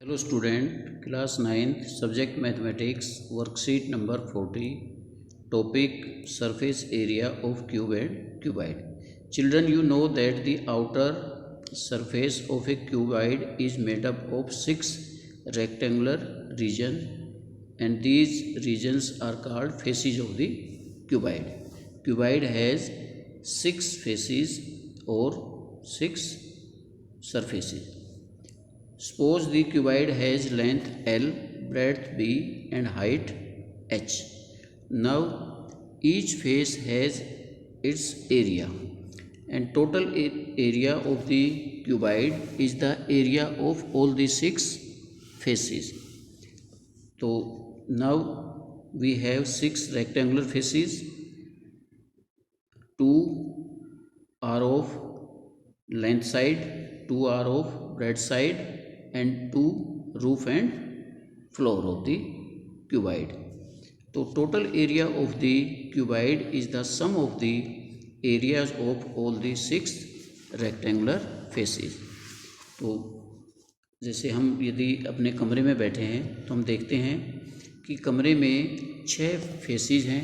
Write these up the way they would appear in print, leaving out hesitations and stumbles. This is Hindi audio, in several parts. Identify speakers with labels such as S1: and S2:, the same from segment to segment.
S1: Hello student, class 9th subject mathematics, worksheet number 40, topic surface area of cube and cuboid. Children, you know that the outer surface of a cuboid is made up of 6 rectangular region and these regions are called faces of the cuboid. Cuboid has 6 faces और 6 surfaces. Suppose the cuboid has length L, breadth B and height H. Now each face has its area and total area of the cuboid is the area of all the 6 faces. So now we have 6 rectangular faces, 2 are of length side, 2 are of breadth side and 2 roof and floor of the cuboid. So total area of the cuboid is the sum of the areas of all the 6 rectangular faces. तो जैसे हम यदि अपने कमरे में बैठे हैं तो हम देखते हैं कि कमरे में 6 फेसेस हैं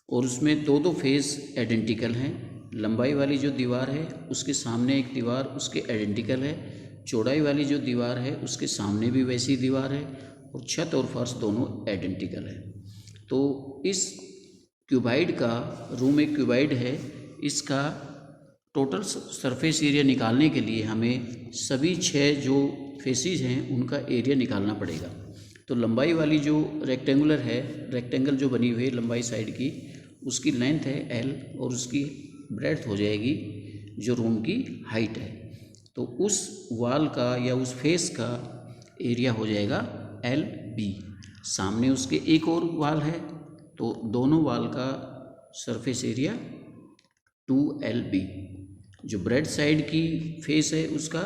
S1: और उसमें दो फेस आइडेंटिकल हैं। लंबाई वाली जो दीवार है उसके सामने एक दीवार उसके आइडेंटिकल है, चौड़ाई वाली जो दीवार है उसके सामने भी वैसी दीवार है और छत और फर्श दोनों आइडेंटिकल है। तो इस क्यूबाइड का, रूम एक क्यूबाइड है, इसका टोटल सरफेस एरिया निकालने के लिए हमें सभी 6 जो फेसेस हैं उनका एरिया निकालना पड़ेगा। तो लंबाई वाली जो रेक्टेंगुलर है, रेक्टेंगल जो बनी हुई है लंबाई साइड की, उसकी लेंथ है L और उसकी ब्रेड्थ हो जाएगी जो रूम की हाइट है। तो उस वॉल का या उस फेस का एरिया हो जाएगा LB। सामने उसके एक और वॉल है तो दोनों वॉल का सरफेस एरिया 2LB। जो ब्रेड साइड की फेस है उसका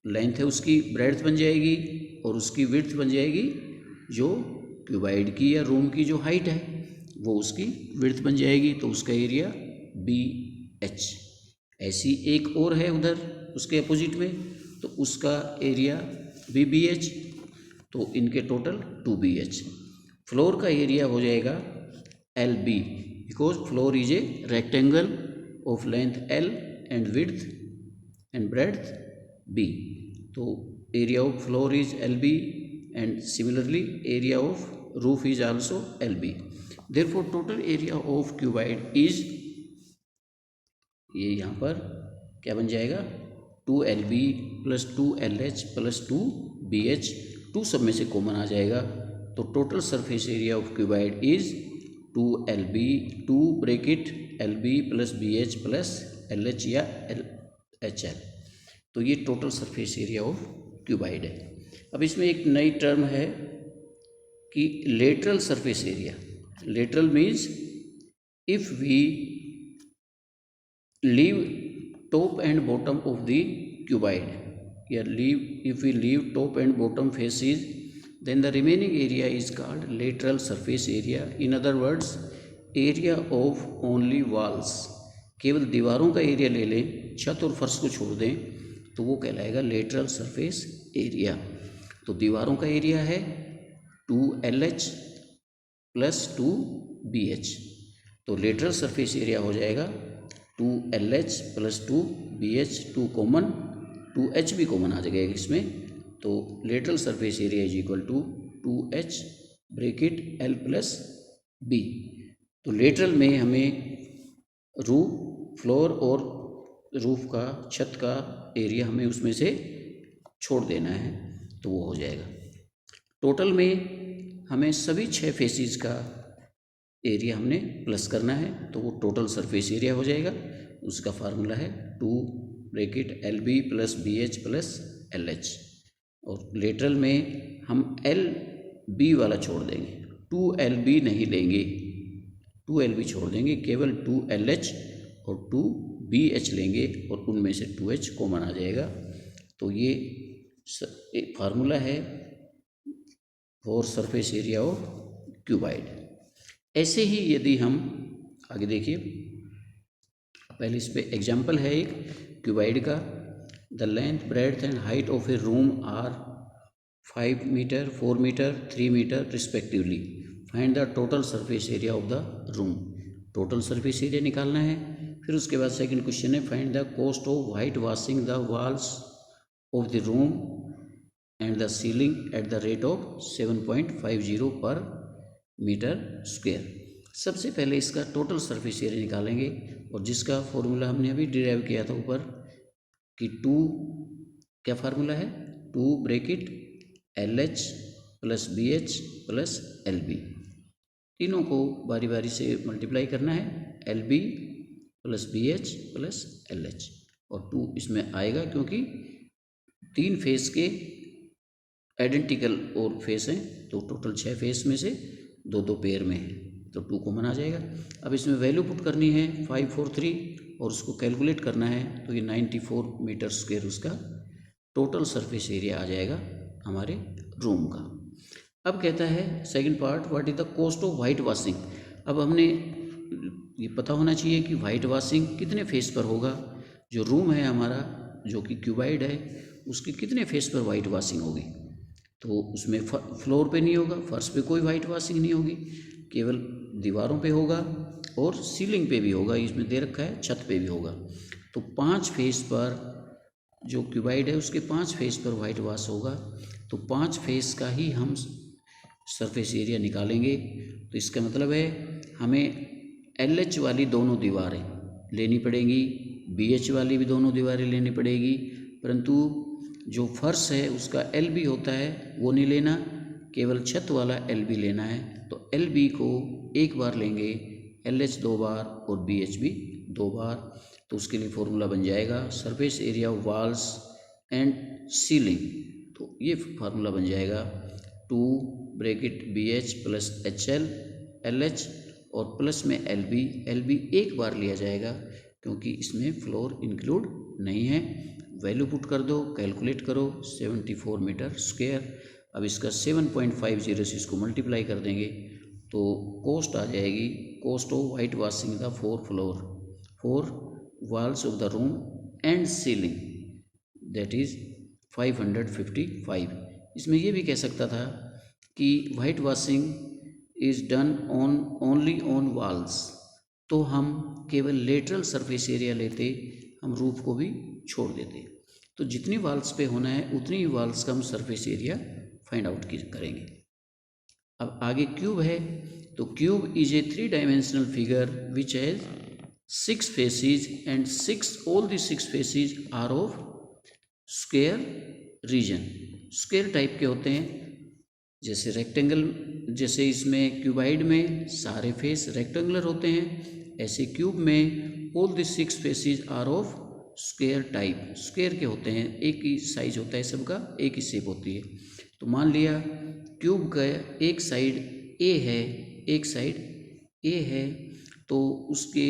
S1: लेंथ है, उसकी ब्रेड्थ बन जाएगी और उसकी विड्थ बन जाएगी जो क्यूबाइड की या रूम की जो हाइट है वो उसकी विड्थ बन जाएगी, तो उसका एरिया BH। ऐसी एक और है उधर उसके अपोजिट में, तो उसका एरिया भी BH, तो इनके टोटल 2BH। फ्लोर का एरिया हो जाएगा LB because floor is a rectangle of length L and width and breadth B। तो area of floor is LB and similarly area of roof is also LB। Therefore total area of cuboid is, ये यहाँ पर क्या बन जाएगा, 2LB plus 2LH plus 2BH, 2 सब में से कॉमन आ जाएगा। तो total surface area of cuboid is 2LB, 2 bracket LB plus BH plus LH या HL। तो ये total surface area of cuboid है। अब इसमें एक नई टर्म है कि lateral surface area. Lateral means if we leave top and bottom of the cuboid, if we leave top and bottom faces, then the remaining area is called lateral surface area. In other words, area of only walls। केवल दीवारों का एरिया ले लें, छत और फर्श को छोड़ दें, तो वो कहलाएगा लेटरल सरफेस एरिया। तो दीवारों का एरिया है 2LH प्लस 2BH, तो लेटरल सरफेस एरिया हो जाएगा 2LH plus 2BH, 2 common, 2H भी कॉमन आ जाएगा इसमें। तो lateral surface area is equal to 2H bracket L plus B। तो लेटरल में हमें रूफ, फ्लोर और रूफ का, छत का एरिया हमें उसमें से छोड़ देना है, तो वो हो जाएगा। टोटल में हमें सभी 6 फेसेस का एरिया हमने प्लस करना है, तो वो टोटल सरफेस एरिया हो जाएगा। उसका फार्मूला है 2 bracket LB plus BH plus LH। और लेटरल में हम LB वाला छोड़ देंगे, 2LB नहीं लेंगे, 2LB छोड़ देंगे, केवल 2LH और 2BH लेंगे और उनमें से 2H कॉमन आ जाएगा। तो ये फार्मूला है for surface area of cuboid. ऐसे ही यदि हम आगे देखिए, पहले इस पे एग्जाम्पल है एक क्यूबाइड का। The length, breadth and height of a room are 5 meter, 4 meter, 3 meter respectively. Find the total surface area of the room. Total surface area निकालना है। फिर उसके बाद सेकंड क्वेश्चन है find the cost of white washing the walls of the room and the ceiling at the rate of 7.50 पर मीटर स्क्वायर। सबसे पहले इसका टोटल सरफेस एरिया निकालेंगे और जिसका फॉर्मूला हमने अभी डिराइव किया था ऊपर कि 2 क्या फार्मूला है 2 bracket LH plus BH plus LB। तीनों को बारी बारी से मल्टीप्लाई करना है LB plus BH plus LH और 2 इसमें आएगा क्योंकि 3 फेस के आइडेंटिकल और फेस हैं तो टोटल 6 फेस में से 2 पेयर में है तो 2 कॉमन आ जाएगा। अब इसमें वैल्यू पुट करनी है 543 और उसको कैलकुलेट करना है तो ये 94 मीटर स्क्वायर उसका टोटल सरफेस एरिया आ जाएगा हमारे रूम का। अब कहता है second part what is the cost of white washing. अब हमने ये पता होना चाहिए कि वाइट वॉशिंग कितने फेस पर होगा। जो रूम है हमारा जो कि क्यूबाइड है उसके कितने फेस पर वाइट वॉशिंग होगी तो उसमें फ्लोर पे नहीं होगा, फर्श पे कोई वाइट वॉशिंग नहीं होगी, केवल दीवारों पे होगा और सीलिंग पे भी होगा, इसमें दे रखा है छत पे भी होगा। तो 5 फेस पर जो क्यूबाइड है उसके 5 फेस पर वाइट वॉश होगा तो 5 फेस का ही हम सरफेस एरिया निकालेंगे। तो इसका मतलब है हमें LH वाली दोनों दीवारें लेनी पड़ेंगी, BH वाली भी दोनों दीवारें लेनी पड़ेगी, परंतु जो फर्श है उसका LB होता है वो नहीं लेना, केवल छत वाला LB लेना है। तो LB को एक बार लेंगे, LH 2 बार और BH भी 2 बार। तो उसके लिए फॉर्मूला बन जाएगा surface area of walls and ceiling. तो ये फार्मूला बन जाएगा 2 bracket BH plus HL LH और प्लस में LB एक बार लिया जाएगा क्योंकि इसमें फ्लोर इंक्लूड नहीं है। वैल्यू पुट कर दो, कैलकुलेट करो 74 मीटर स्क्वायर। अब इसका 7.50 से इसको मल्टीप्लाई कर देंगे तो कॉस्ट आ जाएगी cost of white washing the 4 walls of the room and ceiling that is 555। इसमें ये भी कह सकता था कि white washing is done only on walls, तो हम केवल लेटरल सरफेस एरिया लेते, हम रूफ को भी छोड़ देते। तो जितनी वॉल्स पे होना है उतनी ही वॉल्स का हम सरफेस एरिया फाइंड आउट करेंगे। अब आगे क्यूब है तो cube is a 3 dimensional figure which has 6 faces and all the 6 faces are of square region. Square type के होते हैं जैसे रेक्टेंगल, जैसे इसमें क्यूबाइड में सारे फेस रेक्टेंगुलर होते हैं, ऐसे क्यूब में all the 6 faces are of square type, square के होते हैं, एक ही साइज होता है सबका, एक ही शेप होती है। तो मान लिया क्यूब का एक साइड ए है, एक साइड ए है तो उसके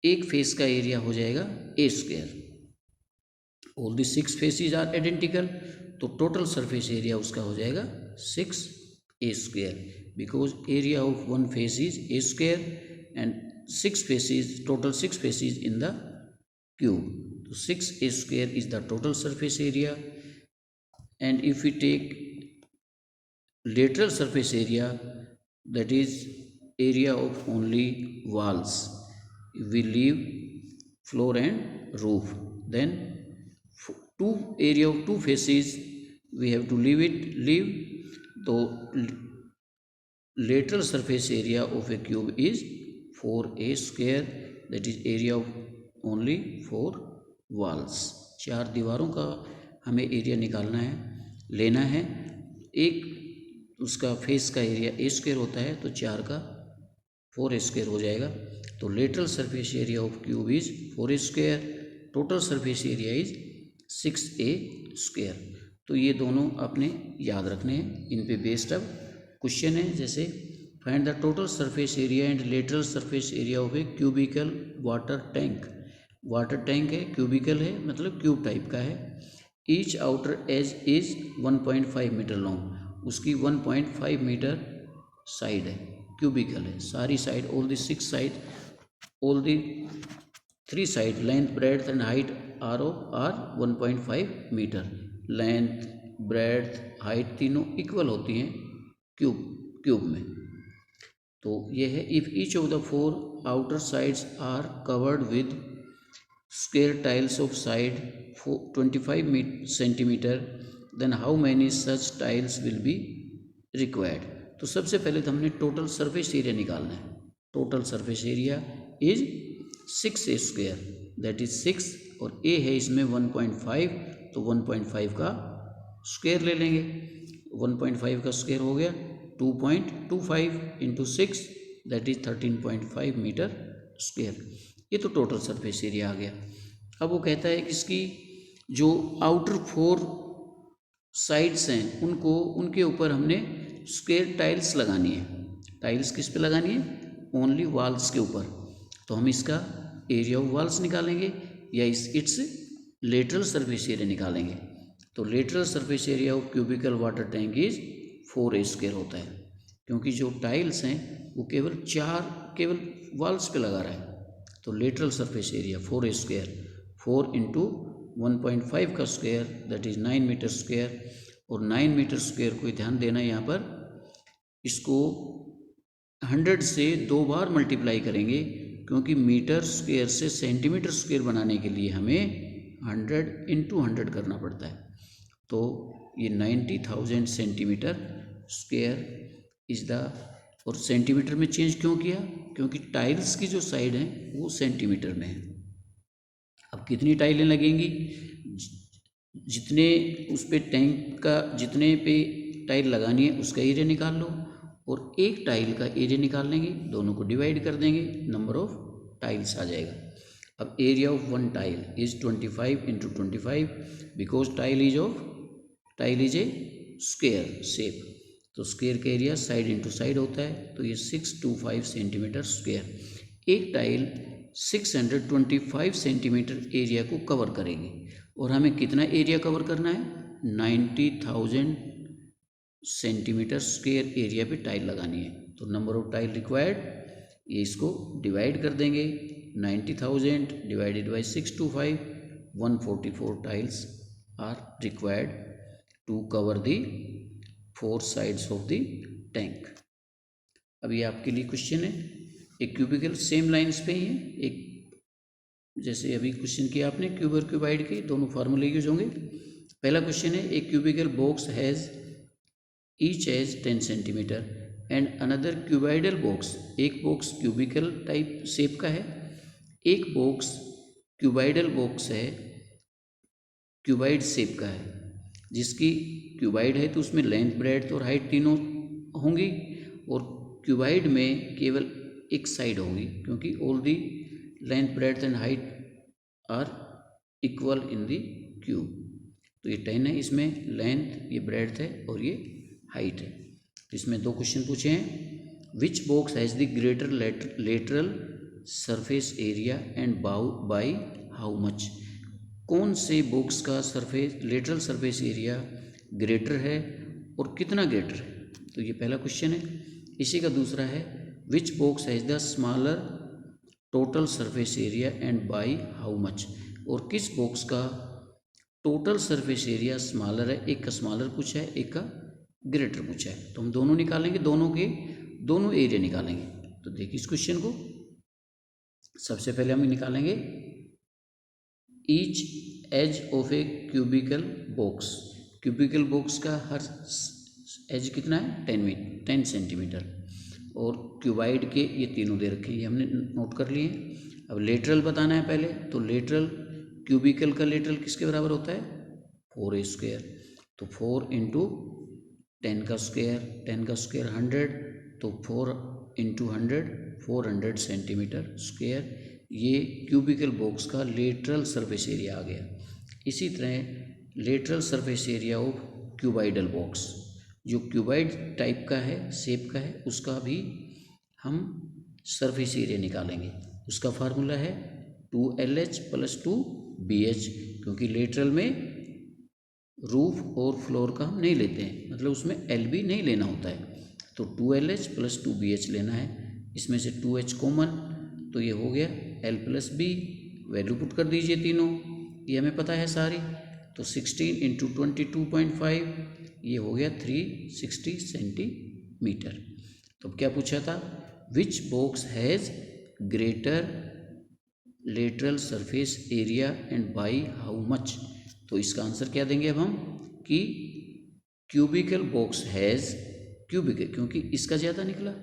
S1: एक फेस का एरिया हो जाएगा a square. All the 6 faces are identical तो टोटल सरफेस एरिया उसका हो जाएगा 6a square because area of one face is a square and 6 faces, total 6 faces in the cube. तो 6a square is the total surface area and if we take lateral surface area that is area of only walls, we leave floor and roof, then two area of 2 faces we have to leave the lateral surface area of a cube is 4a square that is area of only 4 walls। 4 दीवारों का हमें एरिया निकालना है, लेना है। एक उसका फेस का एरिया ए स्क्वायर होता है तो 4 का 4a स्क्वायर हो जाएगा। तो lateral surface area of cube is 4a square, total surface area is 6a square. तो ये दोनों आपने याद रखने हैं, इन पे बेस्ड अब क्वेश्चन है जैसे find the total surface area and lateral surface area of a cubical water tank. Water tank है, क्यूबिकल है मतलब क्यूब टाइप का है। Each outer edge is 1.5 metre long, उसकी 1.5 मीटर साइड है, क्यूबिकल है, सारी side all the 6 side, all the 3 side length breadth and height are of are 1.5 metre. Length, breadth, height तीनों इक्वल होती हैं क्यूब में। तो ये है, if each of the 4 outer sides are covered with square tiles of side 25 centimetre, then how many such tiles will be required. तो सबसे पहले तो हमने टोटल सरफेस एरिया निकालना है। Total surface area is 6 A square, that is 6, और ए है इसमें 1.5, तो 1.5 का स्क्वायर ले लेंगे। 1.5 का स्क्वायर हो गया 2.25 into 6, that is 13.5 metre square. ये तो टोटल सरफेस एरिया आ गया। अब वो कहता है कि इसकी जो आउटर 4 साइड्स हैं उनको, उनके ऊपर हमने स्क्वायर टाइल्स लगानी है। टाइल्स किस पे लगानी है? ओनली वॉल्स के ऊपर। तो हम इसका एरिया ऑफ वॉल्स निकालेंगे या इट्स लेटरल सरफेस एरिया निकालेंगे। तो lateral surface area of cubicle water tank is 4 a square होता है, क्योंकि जो टाइल्स हैं वो केवल वॉल्स पे लगा रहा है। तो lateral surface area 4 a square, 4 into 1.5 का square, that is 9 metre square. और 9 मीटर स्क्वायर को ध्यान देना है यहाँ पर, इसको 100 से 2 बार मल्टीप्लाई करेंगे, क्योंकि मीटर स्क्वायर से सेंटीमीटर स्क्वायर बनाने के लिए हमें 100 इंटू 100 करना पड़ता है। तो ये 90,000 सेंटीमीटर स्क्वायर इज द, और सेंटीमीटर में चेंज क्यों किया? क्योंकि टाइल्स की जो साइड है वो सेंटीमीटर में है। अब कितनी टाइलें लगेंगी? जितने उस पे टैंक का, जितने पे टाइल लगानी है उसका एरिया निकाल लो, और एक टाइल का एरिया निकाल लेंगे, दोनों को डिवाइड कर देंगे, नंबर ऑफ टाइल्स आ जाएगा। अब area of 1 tile is 25 into 25, because tile is a square shape. तो स्क्वायर का एरिया साइड इंटू साइड होता है, तो ये 625 सेंटीमीटर स्क्वायर। एक टाइल 625 सेंटीमीटर एरिया को कवर करेगी, और हमें कितना एरिया कवर करना है? 90,000 सेंटीमीटर स्क्वायर एरिया पे टाइल लगानी है। तो नंबर ऑफ टाइल रिक्वायर्ड, ये इसको डिवाइड कर देंगे, 90,000 divided by 625, 144 tiles are required to cover the 4 sides of the tank. अब ये आपके लिए क्वेश्चन है, एक क्यूबिकल सेम लाइंस पे ही है, एक जैसे अभी क्वेश्चन किया आपने क्यूब और क्यूबाइड के, दोनों फार्मूले यूज होंगे। पहला क्वेश्चन है, एक cubical box has each has 10 centimetre and another cuboidal box, एक बॉक्स क्यूबिकल टाइप शेप का है, एक बॉक्स क्यूबाइडल बॉक्स है, क्यूबाइड शेप का है, जिसकी क्यूबाइड है तो उसमें लेंथ, ब्रेड्थ और हाइट तीनों होंगी, और क्यूबाइड में केवल एक साइड होगी, क्योंकि all the length, breadth and height are equal in the cube. तो ये 10 है, इसमें लेंथ, ये ब्रेड्थ है और ये हाइट है। तो इसमें 2 क्वेश्चन पूछे हैं, which box has the greater lateral surface area and by how much. कौन से बॉक्स का लेटरल सरफेस एरिया ग्रेटर है और कितना ग्रेटर है? तो ये पहला क्वेश्चन है। इसी का दूसरा है, which box has the smaller total surface area and by how much, और किस बॉक्स का टोटल सरफेस एरिया स्मॉलर है। एक का स्मॉलर पूछा है, एक का ग्रेटर पूछा है, तो हम दोनों निकालेंगे, दोनों एरिया निकालेंगे। तो देखिए इस क्वेश्चन को, सबसे पहले हम निकालेंगे each edge of a cubical box. Cubical box का हर एज कितना है? 10 सेंटीमीटर, और क्यूबाइड के ये तीनों दे रखे हैं, ये हमने नोट कर लिए। अब लेटरल बताना है पहले, तो लेटरल क्यूबिकल का लेटरल किसके बराबर होता है? 4 ए स्क्वायर। तो 4 इंटू 10 का स्क्वायर, 10 का स्क्वायर 100, तो 4 इंटू 100, 400 सेंटीमीटर स्क्वायर। ये क्यूबिकल बॉक्स का लेटरल सरफेस एरिया आ गया। इसी तरह lateral surface area of cuboidal box, जो क्यूबाइड टाइप का है, शेप का है, उसका भी हम सरफेस एरिया निकालेंगे। उसका फार्मूला है 2LH + 2BH, क्योंकि लेटरल में रूफ और फ्लोर का हम नहीं लेते हैं, मतलब उसमें LB नहीं लेना होता है, तो 2LH + 2BH लेना है। इसमें से 2H कॉमन, तो ये हो गया L + B, वैल्यू पुट कर दीजिए तीनों, ये हमें पता है सारी। तो 16 इंटू 22.5 ये हो गया 360 सेंटीमीटर। तो क्या पूछा था, which box has greater lateral surface area and by how much. तो इसका आंसर क्या देंगे अब हम कि क्यूबिकल बॉक्स हैज़, क्यूबिकल क्योंकि इसका ज़्यादा निकला,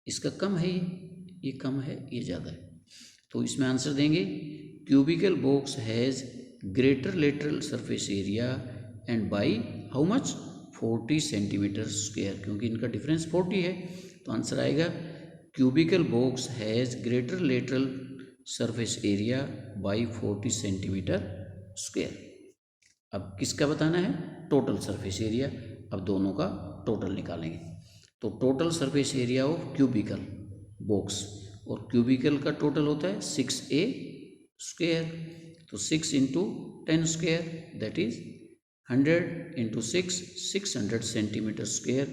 S1: इसका कम है, ये कम है, ये ज़्यादा है, तो इसमें आंसर देंगे cubical box has greater lateral surface area and by how much 40 centimetre square, क्योंकि इनका डिफरेंस 40 है। तो आंसर आएगा cubical box has greater lateral surface area by 40 centimetre square. अब किसका बताना है, टोटल सरफेस एरिया। अब दोनों का टोटल निकालेंगे। तो total surface area of cubical box, और क्यूबिकल का टोटल होता है 6a स्क्वायर। तो 6 into 10 square that is 100 into 6 600 centimetre square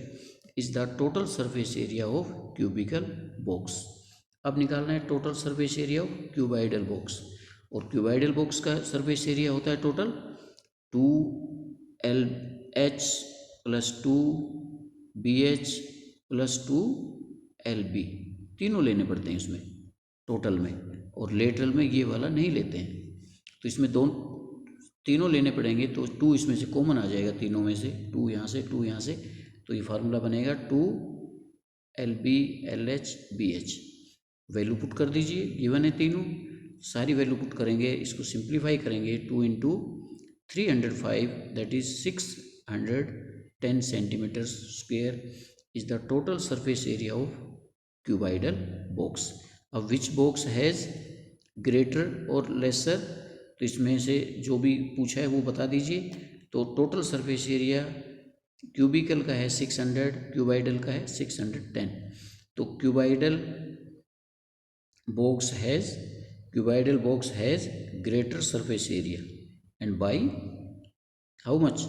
S1: is the total surface area of cubical box. अब निकालना है total surface area of cuboidal box, और क्यूबाइडल बॉक्स का सरफेस एरिया होता है total 2LH plus 2BH plus 2LB, तीनों लेने पड़ते हैं इसमें टोटल में, और लेटरल में ये वाला नहीं लेते हैं। तो इसमें तीनों लेने पड़ेंगे, तो 2 इसमें से कॉमन आ जाएगा, तीनों में से 2 यहाँ से 2 यहाँ से, तो ये फार्मूला बनेगा 2LB LH BH। Value put कर दीजिए, गिवन है तीनों, सारी वैल्यू पुट करेंगे, इसको सिंप्लीफाई करेंगे, 2 into 305 that is 610 centimetre square is the total surface area of cuboidal box. अब विच बॉक्स हैज़ ग्रेटर और लेसर, तो इसमें से जो भी पूछा है वो बता दीजिए। तो टोटल सरफेस एरिया क्यूबिकल का है 600, क्यूबाइडल का है 610। तो cuboidal box has greater surface area and by how much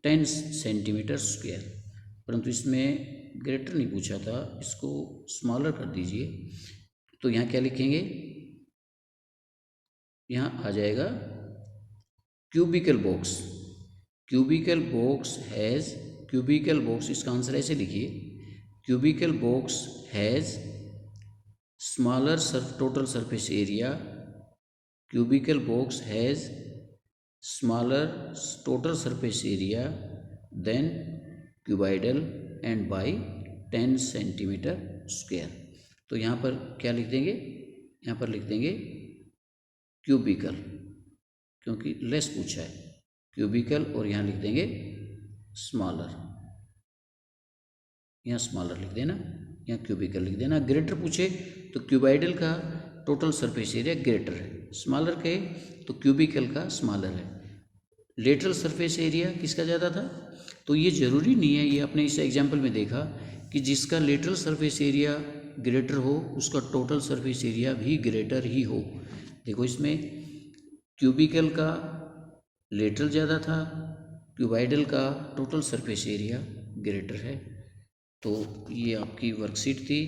S1: 10 centimetre square, परंतु इसमें ग्रेटर नहीं पूछा था, इसको स्मॉलर कर दीजिए। तो यहाँ क्या लिखेंगे, यहाँ आ जाएगा क्यूबिकल बॉक्स। क्यूबिकल बॉक्स इसका आंसर ऐसे लिखिए, cubical box has smaller total surface area, cubical box has smaller total surface area than cuboidal and by 10 centimetre square. तो यहाँ पर क्या लिख देंगे, यहाँ पर लिख देंगे क्यूबिकल, क्योंकि लेस पूछा है, क्यूबिकल, और यहाँ लिख देंगे स्मॉलर, यहाँ स्मॉलर लिख देना, यहाँ क्यूबिकल लिख देना। ग्रेटर पूछे तो क्यूबाइडल का टोटल सरफेस एरिया ग्रेटर है, स्मॉलर कहे तो क्यूबिकल का स्मॉलर है। लेटरल सरफेस एरिया किसका ज़्यादा था, तो ये ज़रूरी नहीं है, ये आपने इस एग्जाम्पल में देखा कि जिसका लेटरल सरफेस एरिया ग्रेटर हो उसका टोटल सरफेस एरिया भी ग्रेटर ही हो। देखो इसमें क्यूबिकल का लेटरल ज़्यादा था, क्यूबाइडल का टोटल सरफेस एरिया ग्रेटर है। तो ये आपकी वर्कशीट थी।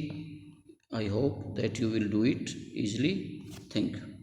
S1: I hope that you will do it easily. Thank you.